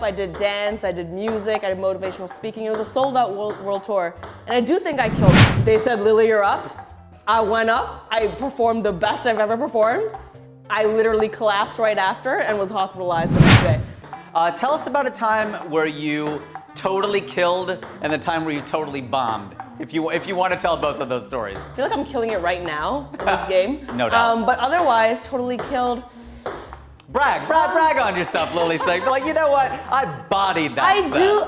I did dance, I did music, I did motivational speaking. It was a sold-out world tour. And I do think I killed it. They said, Lily, you're up. I went up, I performed the best I've ever performed. I literally collapsed right after and was hospitalized the next day. Tell us about a time where you totally killed and the time where you totally bombed. If you want to tell both of those stories. I feel like I'm killing it right now in this game. No doubt. But otherwise, totally killed. Brag on yourself, Lilly Singh. Like, you know what? I bodied that.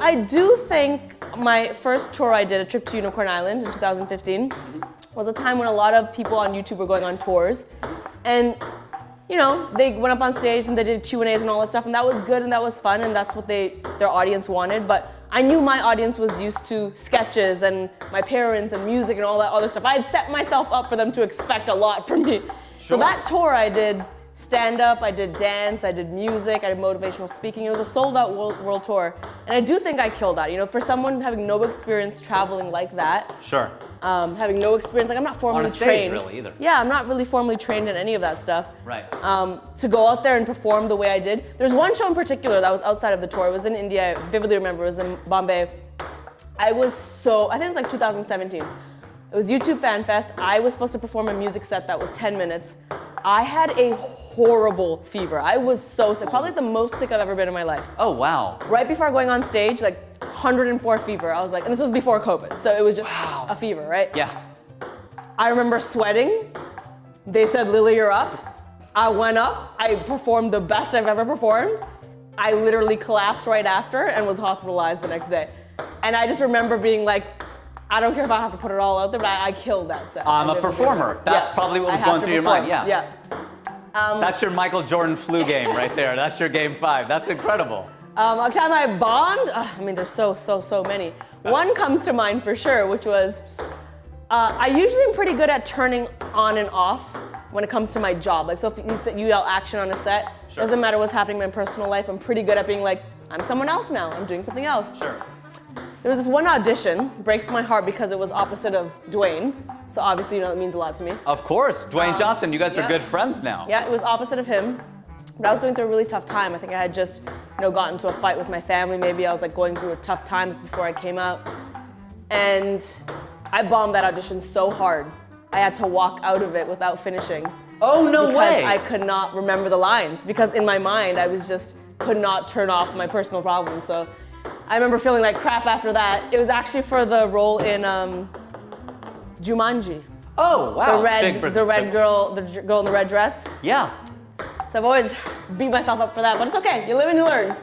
I do think my first tour I did, a trip to Unicorn Island in 2015, was a time when a lot of people on YouTube were going on tours. And, you know, they went up on stage and they did Q&As and all that stuff, and that was good and that was fun, and that's what their audience wanted. But I knew my audience was used to sketches and my parents and music and all that other stuff. I had set myself up for them to expect a lot from me. Sure. So that tour I did stand-up, I did dance, I did music, I did motivational speaking. It was a sold-out world tour. And I do think I killed that. You know, for someone having no experience traveling like that. Sure. Having no experience, like I'm not formally on a stage, trained. Really, either. Yeah, I'm not really formally trained in any of that stuff. Right. To go out there and perform the way I did. There's one show in particular that was outside of the tour. It was in India, I vividly remember, it was in Bombay. I think it was like 2017. It was YouTube Fanfest. I was supposed to perform a music set that was 10 minutes. I had a horrible fever. I was so sick, probably the most sick I've ever been in my life. Oh, wow. Right before going on stage, like 104 fever. I was like, and this was before COVID, so it was just a fever, right? Yeah. I remember sweating. They said, Lily, you're up. I went up, I performed the best I've ever performed. I literally collapsed right after and was hospitalized the next day. And I just remember being like, I don't care if I have to put it all out there, but I killed that set. I'm a performer. That's probably what was going through your mind. Yeah. That's your Michael Jordan flu game right there. That's your game 5. That's incredible. A time I bombed, I mean, there's so many. One comes to mind for sure, which was, I usually am pretty good at turning on and off when it comes to my job. Like, so if you yell action on a set, sure. Doesn't matter what's happening in my personal life, I'm pretty good at being like, I'm someone else now, I'm doing something else. Sure. There was this one audition, breaks my heart because it was opposite of Dwayne. So obviously, you know, it means a lot to me. Of course, Dwayne Johnson, you guys are good friends now. Yeah, it was opposite of him. But I was going through a really tough time. I think I had just, you know, gotten into a fight with my family. Maybe I was like going through a tough times before I came out. And I bombed that audition so hard. I had to walk out of it without finishing. Oh, no way! Because I could not remember the lines. Because in my mind, I was just, could not turn off my personal problems. So I remember feeling like crap after that. It was actually for the role in Jumanji. Oh, wow. The red girl, the girl in the red dress. Yeah. So I've always beat myself up for that, but it's okay. You live and you learn.